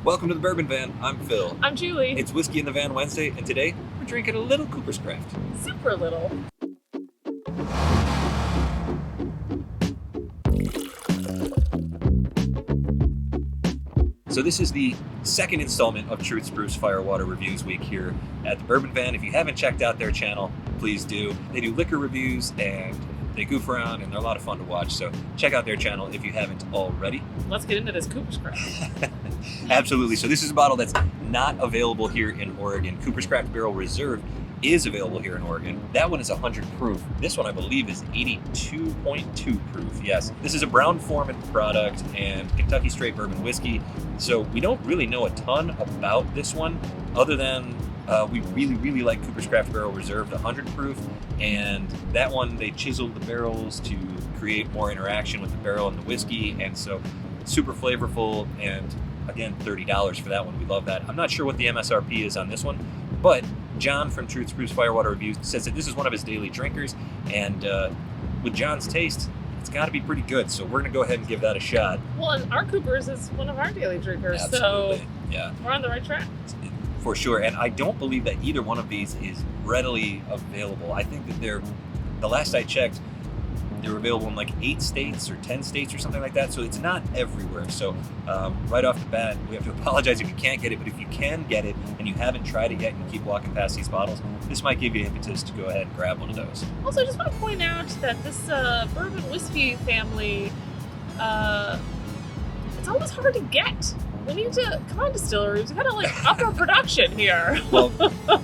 Welcome to the Bourbon Van. I'm Phil. I'm Julie. It's Whiskey in the Van Wednesday, and today we're drinking a little Cooper's Craft. Super little. So this is the second installment of Truth Spruce Firewater Reviews week here at the Bourbon Van. If you haven't checked out their channel, please do. They do liquor reviews and they goof around and they're a lot of fun to watch. So check out their channel if you haven't already. Let's get into this Cooper's Craft. Absolutely. So this is a bottle that's not available here in Oregon. Cooper's Craft Barrel Reserve is available here in Oregon. That one is 100 proof. This one, I believe, is 82.2 proof. Yes. This is a Brown-Forman product and Kentucky straight bourbon whiskey. So we don't really know a ton about this one other than we really like Cooper's Craft Barrel Reserve, the 100 proof. And that one, they chiseled the barrels to create more interaction with the barrel and the whiskey. And so super flavorful, and again, $30 for that one. We love that. I'm not sure what the MSRP is on this one, but Jon from Truth Spruce Firewater Reviews says that this is one of his daily drinkers, and with Jon's taste, it's got to be pretty good. So we're going to go ahead and give that a shot. Well, and our Cooper's is one of our daily drinkers, Absolutely. So yeah, we're on the right track. For sure. And I don't believe that either one of these is readily available. I think that the last I checked, they were available in like 8 states or 10 states or something like that. So it's not everywhere. So right off the bat, we have to apologize if you can't get it. But if you can get it and you haven't tried it yet and you keep walking past these bottles, this might give you impetus to go ahead and grab one of those. Also, I just want to point out that this bourbon whiskey family, it's always hard to get. We need to, come on, distilleries, we gotta like up our production here. Well,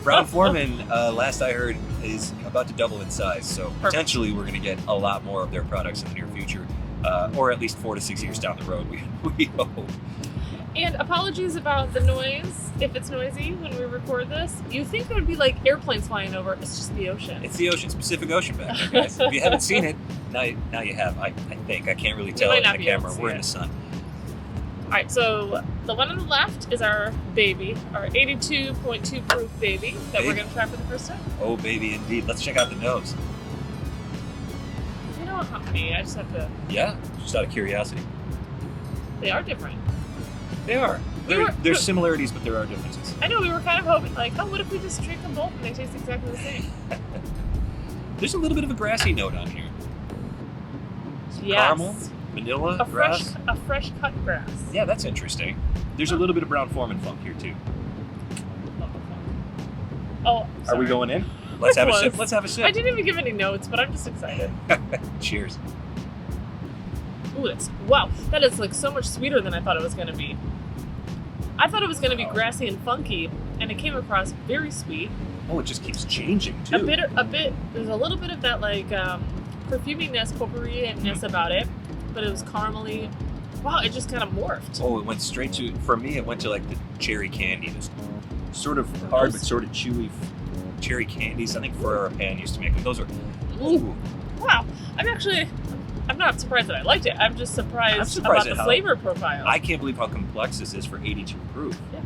Brown-Forman, last I heard, is about to double in size. So potentially we're going to get a lot more of their products in the near future, or at least 4 to 6 years down the road, we hope. And apologies about the noise, if it's noisy when we record this. You think it would be like airplanes flying over, it's just the ocean. It's the ocean, Pacific Ocean back there, guys. If you haven't seen it, now you have. I think. I can't really tell in the camera. We're in the sun. All right, so the one on the left is our baby, our 82.2 proof baby that we're going to try for the first time. Oh, baby, indeed. Let's check out the nose. You know how many? I just have to... Yeah, just out of curiosity. They are different. They are. There's similarities, but there are differences. I know, we were kind of hoping, like, oh, what if we just drink them both and they taste exactly the same? There's a little bit of a grassy note on here. Yes. Caramel. Vanilla, grass. A fresh cut grass. Yeah, that's interesting. There's a little bit of Brown-Forman funk here too. Oh, sorry. Are we going in? Let's have a sip. Let's have a sip. I didn't even give any notes, but I'm just excited. Cheers. Ooh, wow, that is like so much sweeter than I thought it was going to be. I thought it was going to be grassy and funky, and it came across very sweet. Oh, it just keeps changing too. A bit. There's a little bit of that like perfuminess, potpourri-ness about it. But it was caramely. Wow, it just kind of morphed. Oh, it went straight to, for me, it went to like the cherry candy. This sort of hard but sort of chewy cherry candies. I think Ferrara Pan used to make them. Those are, ooh. Wow. I'm not surprised that I liked it. I'm just surprised about the flavor profile. I can't believe how complex this is for 82 proof. Yeah.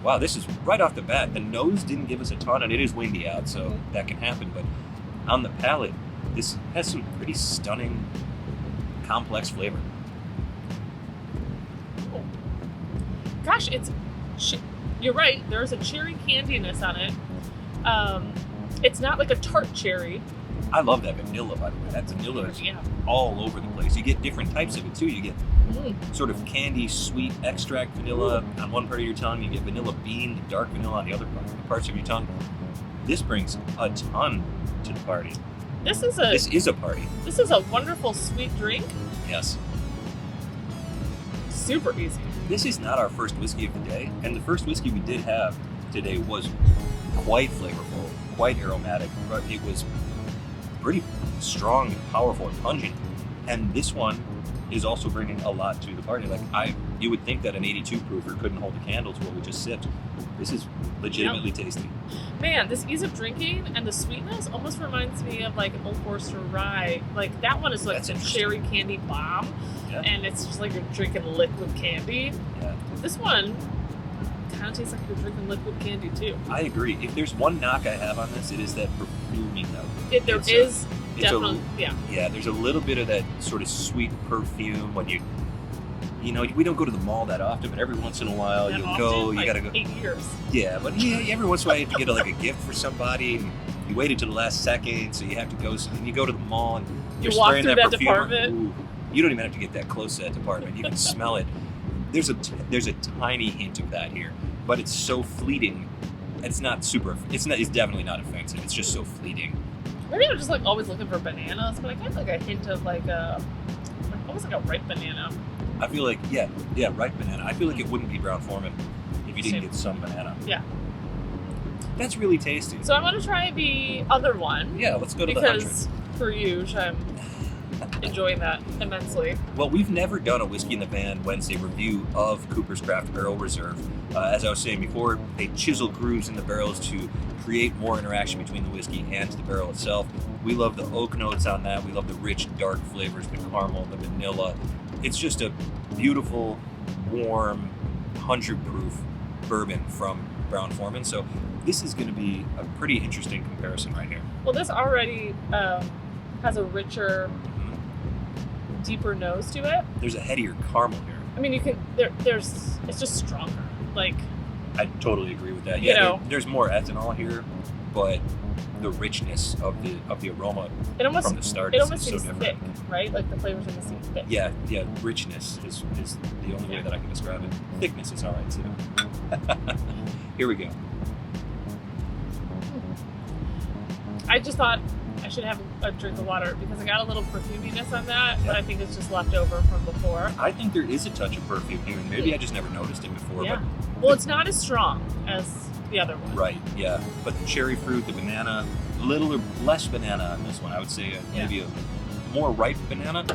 Wow, this is right off the bat. The nose didn't give us a ton, and it is windy out, so that can happen. But on the palate, this has some pretty stunning complex flavor. Oh. Gosh, you're right. There's a cherry candiness on it. It's not like a tart cherry. I love that vanilla, by the way. That vanilla is all over the place. You get different types of it too. You get sort of candy, sweet extract vanilla on one part of your tongue. You get vanilla bean, dark vanilla on the other parts of your tongue. This brings a ton to the party. This is a party. This is a wonderful sweet drink. Yes. Super easy. This is not our first whiskey of the day, and the first whiskey we did have today was quite flavorful, quite aromatic, but it was pretty strong and powerful and pungent. And this one is also bringing a lot to the party. Like you would think that an 82 proofer couldn't hold a candle to what we just sipped. This is legitimately tasty. Man, this ease of drinking and the sweetness almost reminds me of like Old Forester Rye. Like that one is like the cherry candy bomb, and it's just like you're drinking liquid candy. Yeah. This one kind of tastes like you're drinking liquid candy too. I agree. If there's one knock I have on this, it is that perfuming note. There is definitely, Yeah, there's a little bit of that sort of sweet perfume when you You know, we don't go to the mall that often, but every once in a while you'll go. You gotta go. 8 years. Yeah, but yeah, every once in a while you have to get like a gift for somebody, and you waited to the last second, so you have to go. So then you go to the mall and you're walk spraying through that that perfume. department. Ooh, you don't even have to get that close to that department. You can smell it. There's a tiny hint of that here, but it's so fleeting. It's not super. It's definitely not offensive. It's just so fleeting. Maybe I'm just like always looking for bananas, but I get like a hint of like almost like a ripe banana. I feel like yeah, ripe banana. I feel like it wouldn't be Brown-Forman if you didn't get some banana. Yeah. That's really tasty. So I'm gonna try the other one. Yeah, let's go to the 100. Because for you, I'm enjoying that immensely. Well, we've never done a Whiskey in the Van Wednesday review of Cooper's Craft Barrel Reserve. As I was saying before, they chisel grooves in the barrels to create more interaction between the whiskey and the barrel itself. We love the oak notes on that. We love the rich, dark flavors, the caramel, the vanilla. It's just a beautiful, warm, 100 proof bourbon from Brown-Forman. So this is going to be a pretty interesting comparison right here. Well, this already has a richer, deeper nose to it. There's a headier caramel here. I mean, you can it's just stronger. Like, I totally agree with that. You Yeah, know. there's more ethanol here, but the richness of the aroma from the start is so seems different. thick, right? Like the flavors almost seem thick. Yeah, richness is the only way that I can describe it. Thickness is all right too. Here we go. I just thought I should have a drink of water because I got a little perfuminess on that, but I think it's just left over from before. I think there is a touch of perfume here, and maybe I just never noticed it before. Yeah. But Well, it's not as strong as the other one. right, yeah. But the cherry fruit, the banana, a little or less banana on this one. I would say maybe a more ripe banana.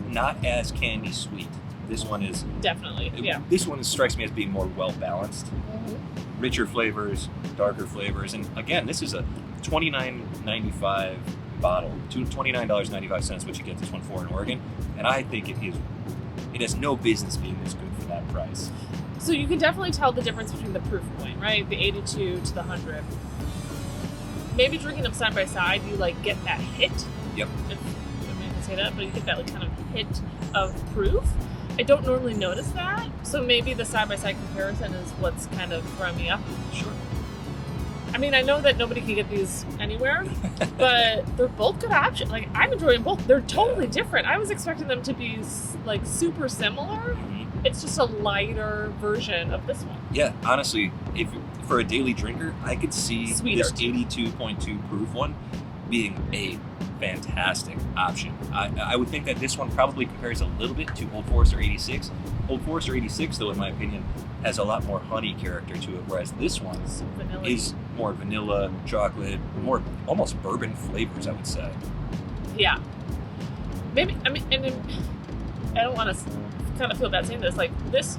Not as candy sweet. This one is Definitely, yeah. This one strikes me as being more well balanced, richer flavors, darker flavors, and again, this is a $29.95 bottle, $29.95, which you get this one for in Oregon, and I think it has no business being this good for that price. So you can definitely tell the difference between the proof point, right? The 82 to the 100. Maybe drinking them side by side, you like get that hit. Yep. If I can say that, but you get that like kind of hit of proof. I don't normally notice that, so maybe the side by side comparison is what's kind of throwing me up. Sure. I mean, I know that nobody can get these anywhere, but they're both good options. Like, I'm enjoying both. They're totally different. I was expecting them to be like super similar. It's just a lighter version of this one. Yeah, honestly, if for a daily drinker, I could see Sweeter, this 82.2 proof one being a fantastic option. I would think that this one probably compares a little bit to Old Forester 86. Old Forester 86, though, in my opinion, has a lot more honey character to it, whereas this one is more vanilla, chocolate, more almost bourbon flavors, I would say. Yeah. Maybe, I mean, and then, I don't want to kind of feel bad saying this, like, this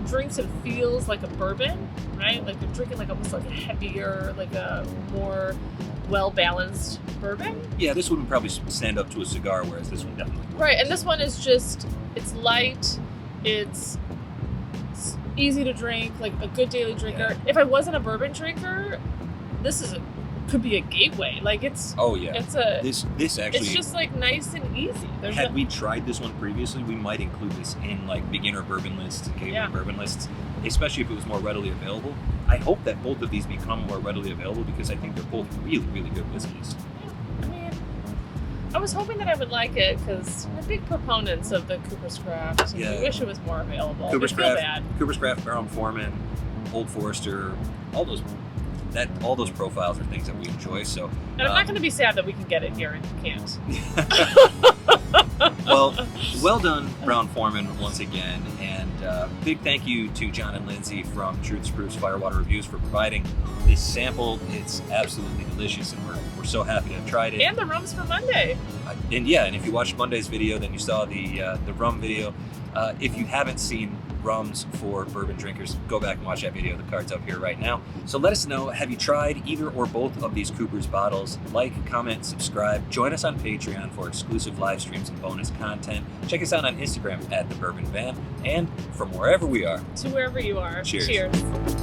drinks and feels like a bourbon, right? Like you're drinking like almost like a heavier, like a more well-balanced bourbon. Yeah, this one would probably stand up to a cigar, whereas this one definitely wouldn't. Right, and this one is just, it's light, it's easy to drink, like a good daily drinker. Yeah. If I wasn't a bourbon drinker, this could be a gateway. Like it's this actually, it's just like nice and easy. Had we tried this one previously, we might include this in like beginner bourbon lists and gateway bourbon lists, especially if it was more readily available. I hope that both of these become more readily available because I think they're both really, really good whiskeys. Yeah, I mean, I was hoping that I would like it because we're big proponents of the Cooper's Craft. And we wish it was more available. Cooper's Craft, Brown-Forman, Old Forester, all those profiles are things that we enjoy. So, and I'm not going to be sad that we can get it here and you can't. well done, Brown-Forman, once again, and big thank you to Jon and Lindsey from Truth's Proof's Firewater Reviews for providing this sample. It's absolutely delicious, and we're so happy to have tried it. And the rum's for Monday. And if you watched Monday's video, then you saw the rum video. If you haven't seen rums for bourbon drinkers, go back and watch that video. The card's up here right now. So let us know, have you tried either or both of these Cooper's bottles? Like, comment, subscribe. Join us on Patreon for exclusive live streams and bonus content. Check us out on Instagram @TheBourbonVan, and from wherever we are to wherever you are. Cheers. Cheers.